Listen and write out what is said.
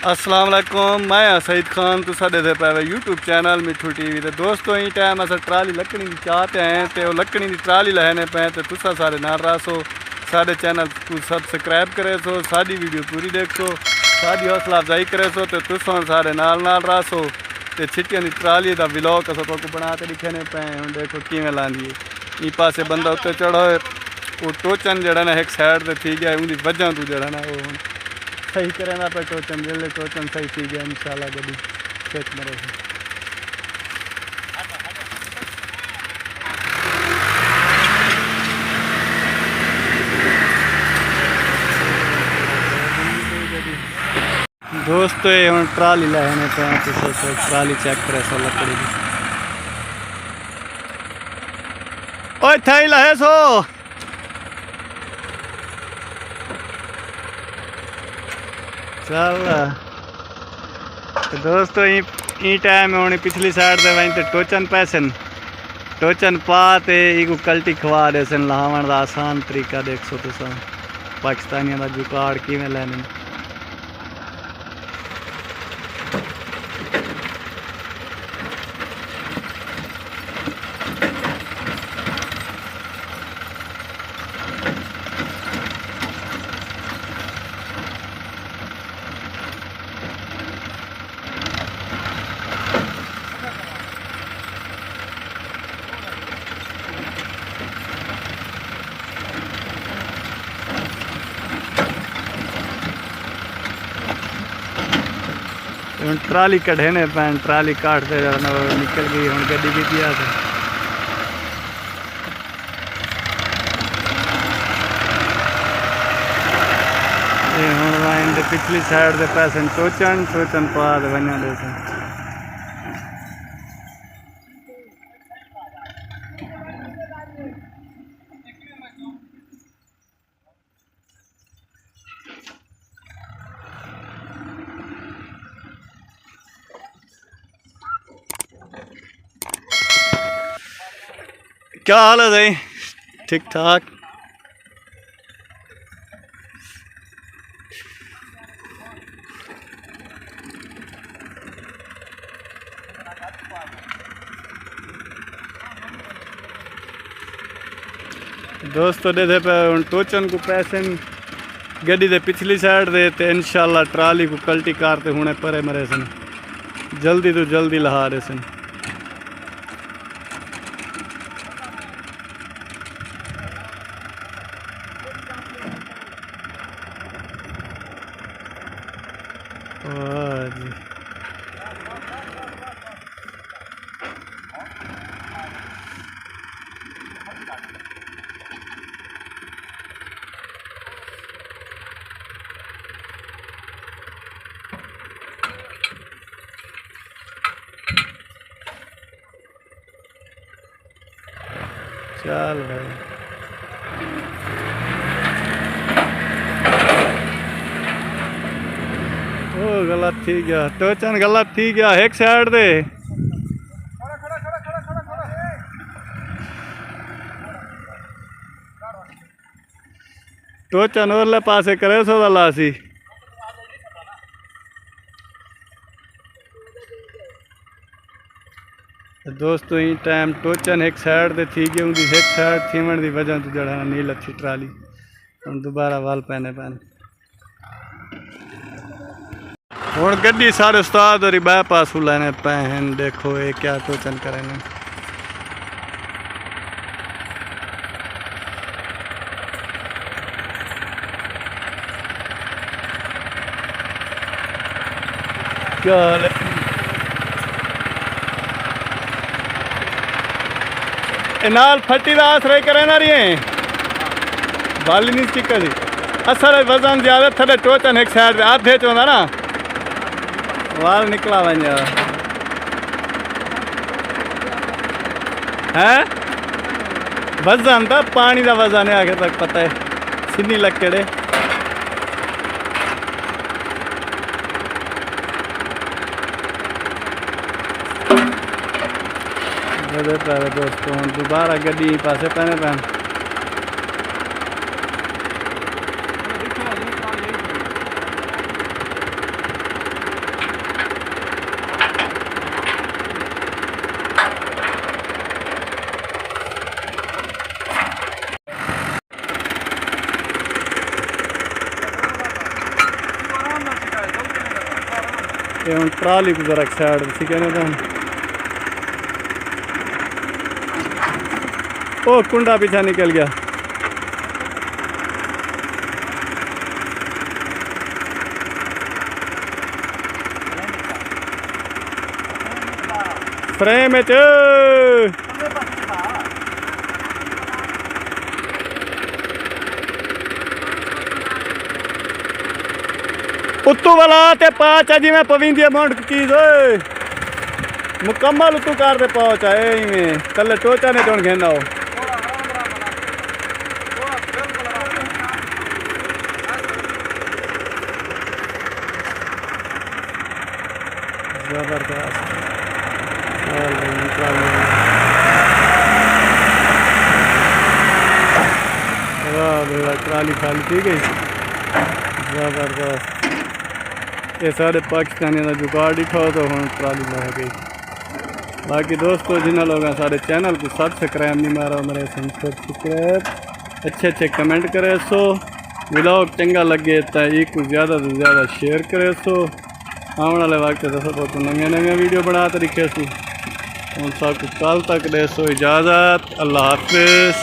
अस्सलाम वालेकुम, मैं सईद खान तुसा दे पे यूट्यूब चैनल मिठू टीवी। तो दोस्तों ही टाइम अस ट्राली लकड़ी की चाहते हैं तो लकड़ी की ट्राली लहने पे तो तुसा सारे नाल रहो, सारे चैनल को सब्सक्राइब करे सो, साड़ी वीडियो पूरी देखो, साड़ी हौसला अफजाई करे सो तो तुसा सारे नाल रहो। तो छिटियां की ट्राली का व्लॉग अस बना के दिखने पे हूँ। देखो किमें लाँदी है। ई पासे बंदा उत्ते चढ़ो, वो टोचन जड़ा ना एक साइड से थी गया, उनकी वजह तू जड़ा ना वो सही करें पे टोचन जल्दी टोचन सही थी गया इंशाल्लाह गड्डी खेत में रहे। दोस्तों ये हम ट्राली लहने पे तो ट्राली चेक करे सो लकड़ी की। ओए थई लहे सो चल। तो दोस्तों ई टाइम होनी पिछली साइड से वहीं तो टोचन पैसन टोचन पा ते इको कल्टी खवा दे सन। लहावन का आसान तरीका देख सो तुसा पाकिस्तानियों का जुगाड़ किवें लैने। हम ट्राली कढ़ेने पैन ट्राली काटते निकल गई हम गड्डी की दिया था। हम पिछली साइड से पैसे टोचन टोचन पा वजह दे क्या हाल है भाई? ठीक ठाक। दोस्तों दे पे टोचन को पैसे गड्डी दे पिछली साइड दे ते इंशाल्लाह ट्राली को कल्टी कारते होने परे मरे सन, जल्दी तो जल्दी लहा रहे सन। चल भाई ओ गलत थी गया टोचन गलत थी गया एक साइड दे। टोचन ओरले पासे करे सो लासी। दोस्तों ही टाइम टोचन एक साइड से थी गई उनकी एक साइड थीवन की वजह तो जड़ा नहीं लथी ट्राली हम दोबारा वाल पैने हूँ गड्डी सारे उस्ताद और बाईपास लैने पे हैं। देखो ये क्या टोचन करें। क्या नाल फटी का आश्रय करें ना रही बाली नहीं टिका जी असल वजन ज्यादा थोड़े टोचन एक साइड आधे चौंदा ना वाल निकला वंजा है वजन था पानी का वजन है आगे तक पता है सीनी लकड़े। दोस्तों दोबारा गड्डी पासे पैने पैन ये हम ट्राली को जरा साइड ठीक है ना। ओ कुंडा पीछा निकल गया। फ्रेम उत्तू वाला ते पाँच है जिमें पवींदी अमाउंट की चीज मुकम्मल उत्तू कार दे पहुंचा में कल टोचा ने जोड़ घेना हो। जबरदस्त ट्राली खाली ठीक है। जबरदस्त ये सारे पाकिस्तानी का जुगाड़ दिखा तो हम ट्राली ला गई। बाकी दोस्तों जिन्हें लोग सारे चैनल को सब्सक्राइब नहीं मारा मेरे सब्सक्राइब अच्छे अच्छे कमेंट करे सो व्लॉग चंगा लगे तो एक को ज़्यादा से ज़्यादा शेयर करे सो आने वाले वक्त तो नवी नवी वीडियो बनाते रखे सो। हम सब कल तक दे सो इजाज़त। अल्लाह हाफिज़।